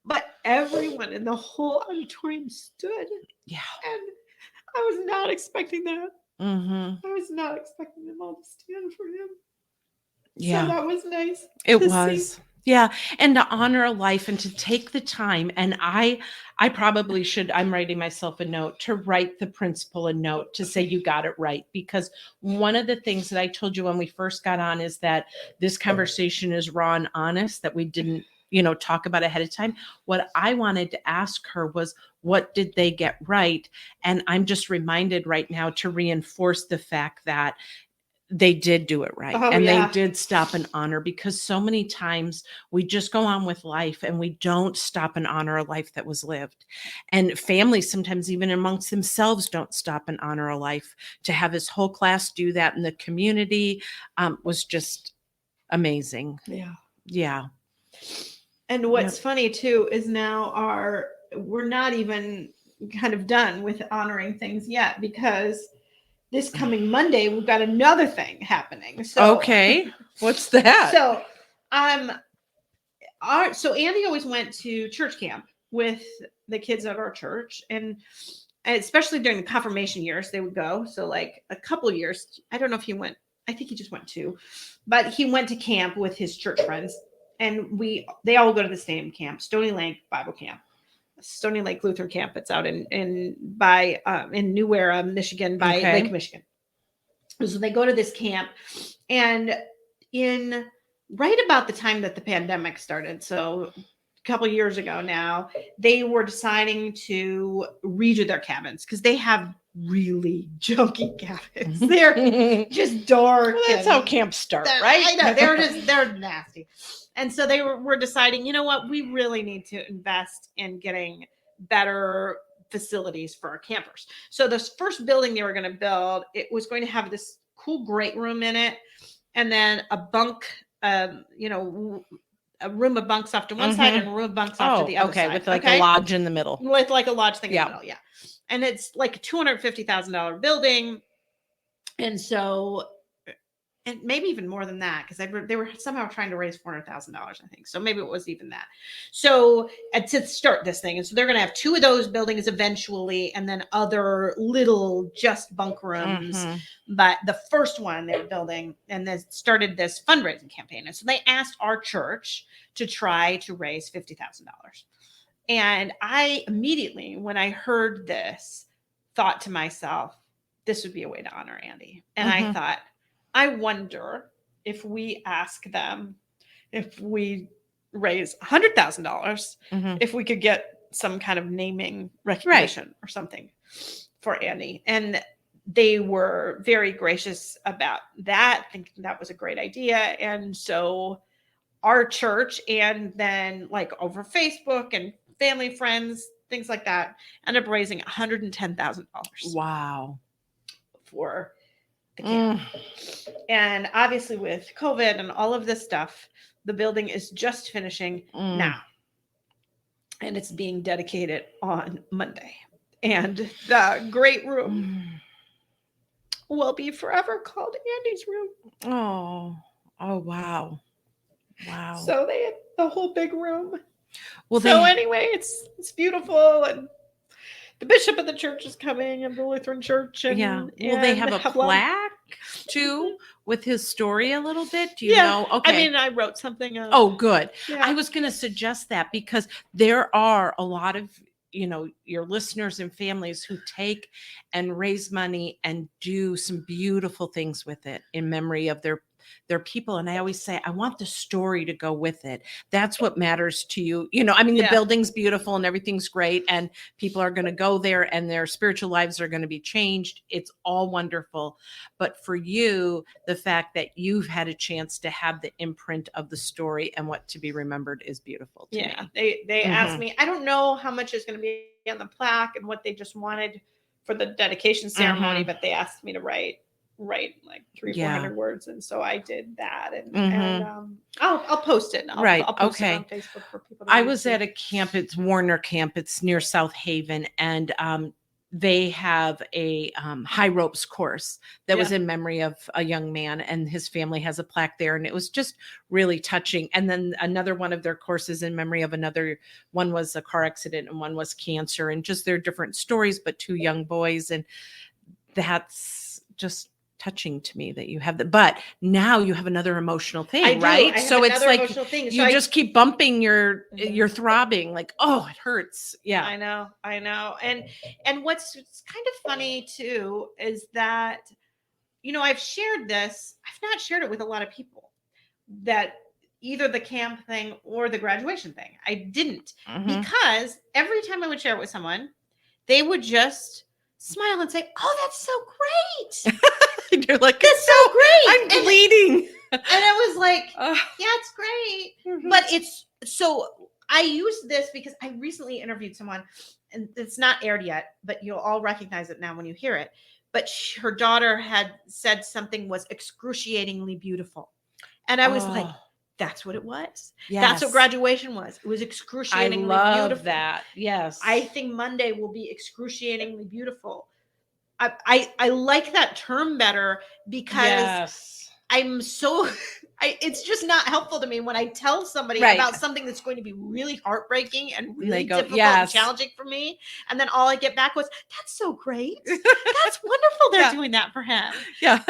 But everyone in the whole auditorium stood.
Yeah.
And I was not expecting that.
Mm-hmm.
I was not expecting them all to stand for him.
Yeah.
So that was nice.
It was. Yeah. And to honor a life and to take the time. And I probably should, I'm writing myself a note to write the principal a note to say you got it right. Because one of the things that I told you when we first got on is that this conversation is raw and honest, that we didn't, talk about ahead of time. What I wanted to ask her was, what did they get right? And I'm just reminded right now to reinforce the fact that they did do it right. They did stop and honor, because so many times we just go on with life and we don't stop and honor a life that was lived. And families sometimes even amongst themselves don't stop and honor a life. To have his whole class do that in the community was just amazing.
Yeah.
Yeah.
And what's funny too is now we're not even kind of done with honoring things yet, because this coming Monday, we've got another thing happening. So,
okay. What's that?
So, so Andy always went to church camp with the kids at our church, and and especially during the confirmation years, they would go. So like a couple of years, I don't know if he went, I think he just went 2, but he went to camp with his church friends, and they all go to the same camp, Stony Lake Bible Camp, Stony Lake Lutheran Camp. It's out in New Era, Michigan, by Lake Michigan. So they go to this camp, and in right about the time that the pandemic started, so a couple of years ago now, they were deciding to redo their cabins because they have really junky cabins. They're just dark.
Well, that's how camps start, right?
I know. They're nasty. And so they were deciding, you know what, we really need to invest in getting better facilities for our campers. So this first building they were going to build, it was going to have this cool great room in it, and then a bunk, a room of bunks off to one side and a room of bunks off to the other side.
With like a lodge in the middle.
With like a lodge thing in the middle, yeah. And it's like a $250,000 building. And so, and maybe even more than that, because they were somehow trying to raise $400,000, I think. So maybe it was even that. So to start this thing. And so they're going to have 2 of those buildings eventually, and then other little just bunk rooms. But the first one they were building, and they started this fundraising campaign. And so they asked our church to try to raise $50,000. And I immediately, when I heard this, thought to myself, this would be a way to honor Andy. And I thought, I wonder if we ask them, if we raise $100,000, if we could get some kind of naming recognition or something for Andy. And they were very gracious about that, thinking that was a great idea. And so our church, and then like over Facebook and family, friends, things like that, ended up raising $110,000.
Wow.
For the camp. And obviously with COVID and all of this stuff, the building is just finishing now. And it's being dedicated on Monday. And the great room will be forever called Andy's room.
Oh, wow. Wow.
So they had the whole big room.
Well,
so anyway, it's beautiful, and the bishop of the church is coming, and the Lutheran church. And,
Will they have a plaque too with his story a little bit? Do you know? Okay.
I mean, I wrote something.
Oh, good.
Yeah.
I was going to suggest that, because there are a lot of, your listeners and families who take and raise money and do some beautiful things with it in memory of their people. And I always say, I want the story to go with it. That's what matters to you. The building's beautiful and everything's great, and people are going to go there and their spiritual lives are going to be changed. It's all wonderful. But for you, the fact that you've had a chance to have the imprint of the story and what to be remembered is beautiful to me.
They asked me, I don't know how much is going to be on the plaque and what they just wanted for the dedication ceremony, but they asked me to write like 300-400 words, and so I did that, and I'll post it. I'll post it on Facebook for people to
I was at a camp. It's Warner Camp. It's near South Haven, and they have a high ropes course that was in memory of a young man, and his family has a plaque there, and it was just really touching. And then another one of their courses in memory of one was a car accident and one was cancer, and just their different stories, but 2 young boys, and that's just touching to me that you have that. But now you have another emotional thing, right? So it's like you just keep bumping your throbbing, like, oh, it hurts. Yeah,
I know. And what's kind of funny too is that I've shared this. I've not shared it with a lot of people, that either the camp thing or the graduation thing. I didn't, because every time I would share it with someone, they would just smile and say, "Oh, that's so great."
And you're like,
"That's so great.
I'm bleeding."
And I was like, yeah, it's great. But it's so I use this because I recently interviewed someone, and it's not aired yet, but you'll all recognize it now when you hear it. But her daughter had said something was excruciatingly beautiful. And I was like, that's what it was. Yes. That's what graduation was. It was excruciatingly beautiful.
I love that. Yes.
I think Monday will be excruciatingly beautiful. I like that term better because I'm so it's just not helpful to me when I tell somebody
Right.
about something that's going to be really heartbreaking and
They
really
go,
difficult
"Yes."
and challenging for me. And then all I get back was, that's so great. That's wonderful. They're
Yeah.
doing that for him.
Yeah.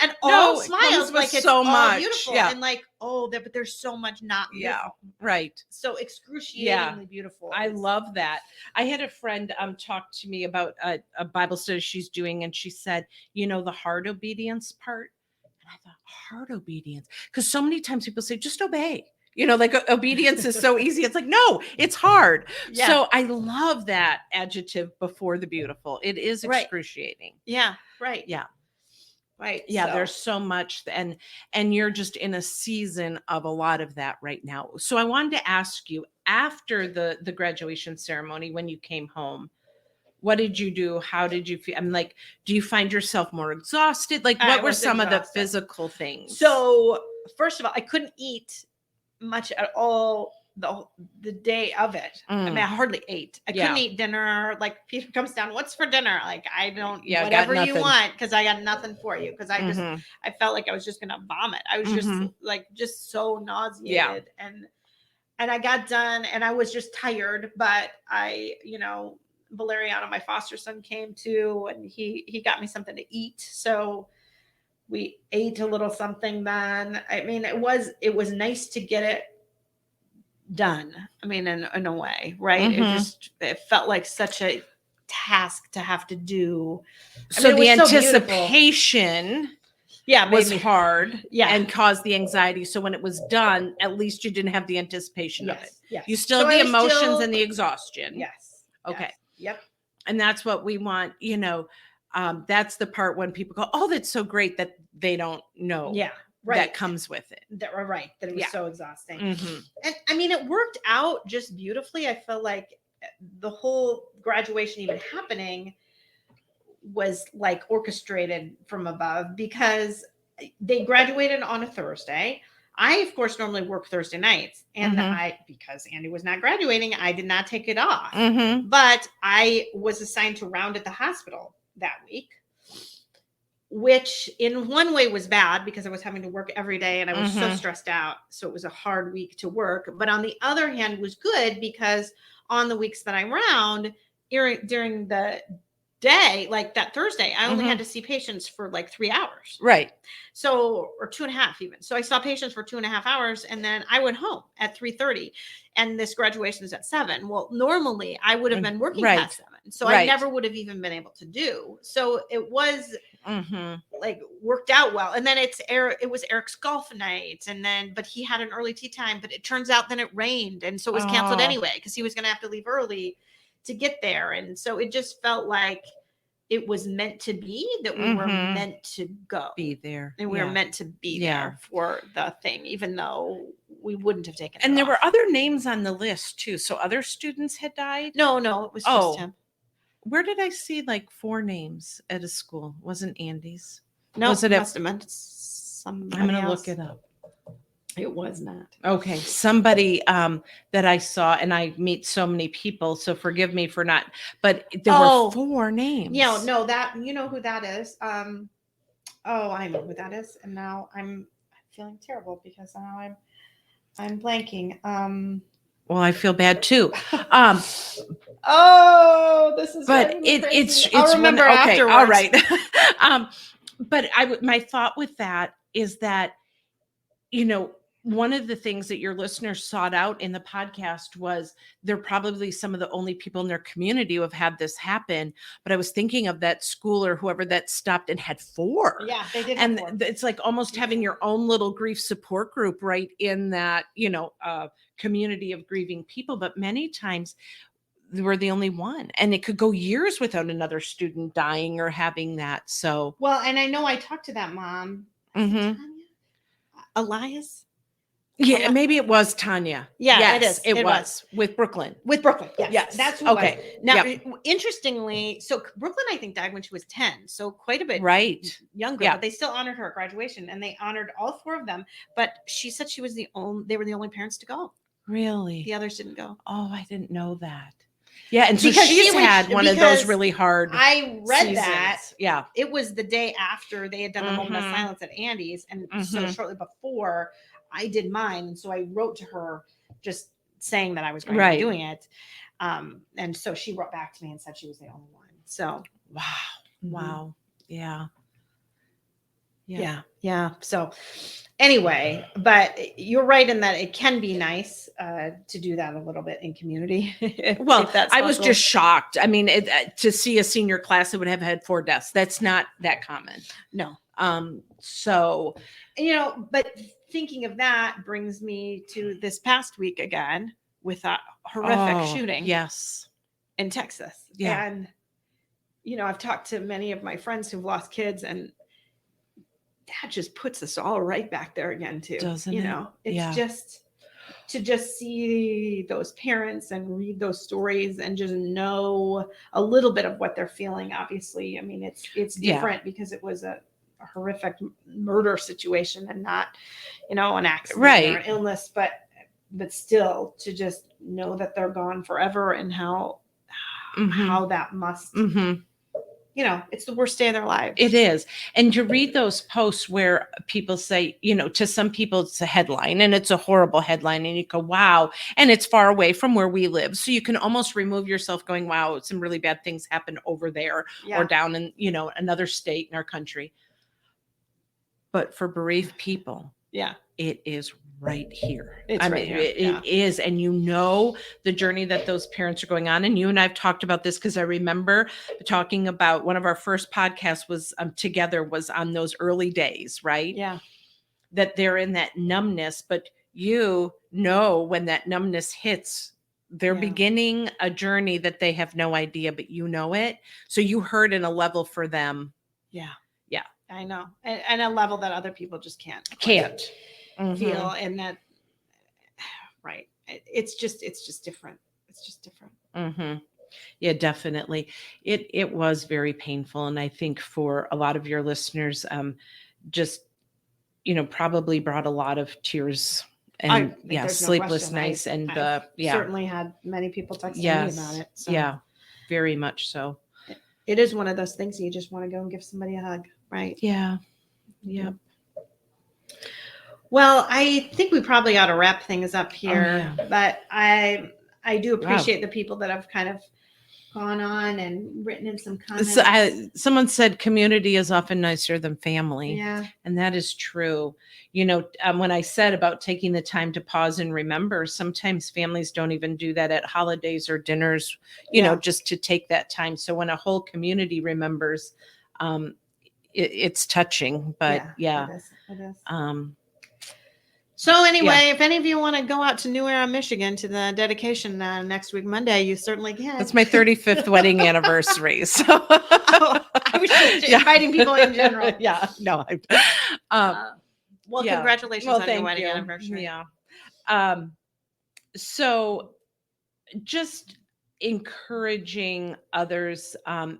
And
No,
all
it
smiles
comes with
like it's
so
all
much.
beautiful.
Yeah.
And like, oh, but there's so much not beautiful.
Right.
So excruciatingly beautiful.
I love that. I had a friend talk to me about a Bible study she's doing, and she said, the heart obedience part. And I thought, heart obedience, because so many times people say, just obey. Like obedience is so easy. It's like, no, it's hard.
Yeah.
So I love that adjective before the beautiful. It is excruciating.
Yeah. Right.
Yeah.
Right.
Yeah,
So.
there's so much, and you're just in a season of a lot of that right now. So I wanted to ask you, after the graduation ceremony, when you came home, what did you do? How did you feel? I'm like, do you find yourself more exhausted? Like, what were some of the physical things?
So first of all, I couldn't eat much at all the day of it. I mean, I hardly ate. I couldn't eat dinner. Like, Peter comes down, what's for dinner? Like, I don't, whatever you want, because I got nothing for you. Because I felt like I was just gonna vomit. I was just so nauseated. And I got done, and I was just tired. But Valeriano, my foster son, came too, and he got me something to eat. So we ate a little something then. I mean, it was nice to get it done. I mean, in a way, right? It felt like such a task to have to do.
So the anticipation was hard and caused the anxiety. So when it was done, at least you didn't have the anticipation of it.
Yes.
You still had the emotions and the exhaustion.
Yes.
Okay.
Yep.
And that's what we want, that's the part when people go, oh, that's so great, that they don't know.
Yeah. Right.
That comes with it.
That it was so exhausting.
Mm-hmm.
And I mean, it worked out just beautifully. I feel like the whole graduation even happening was like orchestrated from above, because they graduated on a Thursday. I, of course, normally work Thursday nights, and because Andy was not graduating, I did not take it off. But I was assigned to round at the hospital that week, which in one way was bad because I was having to work every day and I was so stressed out. So it was a hard week to work. But on the other hand, was good because on the weeks that I round during the day, like that Thursday, I only had to see patients for like 3 hours.
Right.
So, or 2.5 even. So I saw patients for 2.5 hours, and then I went home at 3:30, and this graduation is at 7. Well, normally I would have been working past 7. So I never would have even been able to do. So it was like worked out well. And then it was Eric's golf night. And then, but he had an early tea time, but it turns out then it rained. And so it was canceled anyway, because he was going to have to leave early to get there. And so it just felt like it was meant to be, that we were meant to go.
Be there.
And we were meant to be there for the thing, even though we wouldn't have taken it
And there
off.
were other names on the list too. So other students had died?
No, it was just him.
Where did I see like 4 names at a school? Wasn't Andy's?
No,
was it
must have meant somebody
I'm going to
else.
look it up.
It was not.
Okay. Somebody that I saw, and I meet so many people, so forgive me for not, but there were 4 names.
Yeah, no, that, you know who that is. I know who that is. And now I'm feeling terrible because now I'm blanking.
Well, I feel bad too.
This is.
But it's
I'll remember afterwards.
All right. But my thought with that is that, one of the things that your listeners sought out in the podcast was they're probably some of the only people in their community who have had this happen. But I was thinking of that school or whoever that stopped and had 4.
Yeah, they did.
And it's like almost having your own little grief support group right in that, community of grieving people. But many times we're the only one, and it could go years without another student dying or having that. So,
well, and I know I talked to that mom, Elias.
Yeah, maybe it was Tanya.
Yeah,
yes, it was with Brooklyn.
With Brooklyn, yes. That's who
okay.
It was. Now, interestingly, so Brooklyn, I think, died when she was 10, so quite a bit younger.
Yeah.
But they still honored her at graduation, and they honored all 4 of them. But she said they were the only parents to go.
Really?
The others didn't go.
Oh, I didn't know that. Yeah, and so
Because
she's
she was-
had one of those
because
really hard
I read
seasons.
that.
Yeah.
It was the day after they had done the moment of
Mhm.
silence at Andy's. And so
Mhm.
shortly before I did mine. And so I wrote to her just saying that I was going to
Right.
be doing it. And so she wrote back to me and said she was the only one. So
Wow.
mhm.
Wow. Yeah.
Yeah. So anyway, but you're right in that it can be nice to do that a little bit in community.
Well,
if that's
I was
possible.
just shocked. I mean, to see a senior class that would have had 4 deaths, that's not that common.
No.
So,
but thinking of that brings me to this past week again with that horrific shooting
Yes.
in Texas.
Yeah.
And, I've talked to many of my friends who've lost kids, and that just puts us all right back there again too.
Doesn't it?
It's just to see those parents and read those stories and just know a little bit of what they're feeling. Obviously, I mean, it's different because it was a horrific murder situation and not, an accident or an illness, but still to just know that they're gone forever and how that must, it's the worst day of their lives.
It is. And you read those posts where people say, to some people it's a headline and it's a horrible headline and you go, wow. And it's far away from where we live. So you can almost remove yourself going, wow, some really bad things happen over there or down in, another state in our country. But for bereaved people, it is right here. It is. And the journey that those parents are going on. And you and I've talked about this because I remember talking about one of our first podcasts was together was on those early days, right?
Yeah.
That they're in that numbness, but when that numbness hits, they're beginning a journey that they have no idea, but it. So you hurt in a level for them.
Yeah.
Yeah.
I know. And a level that other people just can't feel. And that, right. It's just different. It's just different.
Mm-hmm. Yeah, definitely. It was very painful. And I think for a lot of your listeners, just, probably brought a lot of tears and sleepless nights. And
certainly had many people texting me about it. So.
Yeah, very much so.
It is one of those things you just want to go and give somebody a hug. Right.
Yeah. Yeah.
Well, I think we probably ought to wrap things up here, but I do appreciate the people that have kind of gone on and written in some comments.
Someone said community is often nicer than family.
Yeah.
And that is true. When I said about taking the time to pause and remember, sometimes families don't even do that at holidays or dinners, just to take that time. So when a whole community remembers, it's touching, but
it is. So anyway, if any of you want to go out to New Era, Michigan to the dedication next week, Monday, you certainly can.
That's my 35th wedding anniversary. So
I was just inviting people in general.
Yeah, no.
Congratulations on your wedding anniversary.
Yeah. So just encouraging others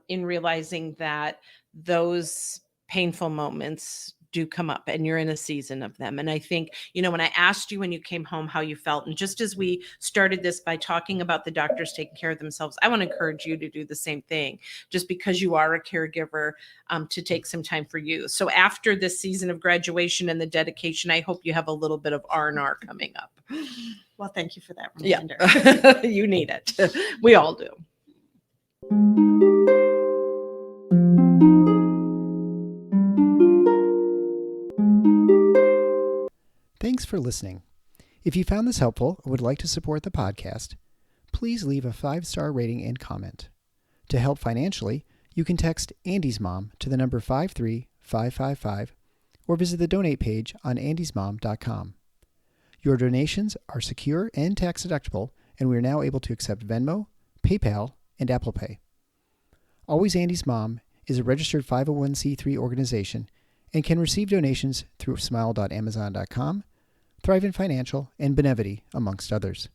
in realizing that those painful moments do come up and you're in a season of them. And I think, when I asked you when you came home how you felt, and just as we started this by talking about the doctors taking care of themselves, I want to encourage you to do the same thing, just because you are a caregiver, to take some time for you. So after this season of graduation and the dedication, I hope you have a little bit of R&R coming up.
Well, thank you for that reminder.
Yeah. You need it. We all do.
Thanks for listening. If you found this helpful or would like to support the podcast, please leave a 5-star rating and comment. To help financially, you can text Andy's Mom to the number 53555 or visit the donate page on andysmom.com. Your donations are secure and tax deductible, and we are now able to accept Venmo, PayPal, and Apple Pay. Always Andy's Mom is a registered 501c3 organization and can receive donations through smile.amazon.com, Thrivent Financial, and Benevity, amongst others.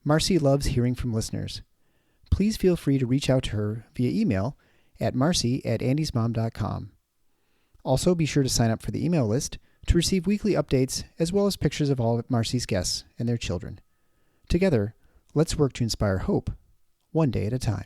Marcy loves hearing from listeners. Please feel free to reach out to her via email at marcy@andysmom.com. Also, be sure to sign up for the email list to receive weekly updates as well as pictures of all of Marcy's guests and their children. Together, let's work to inspire hope, one day at a time.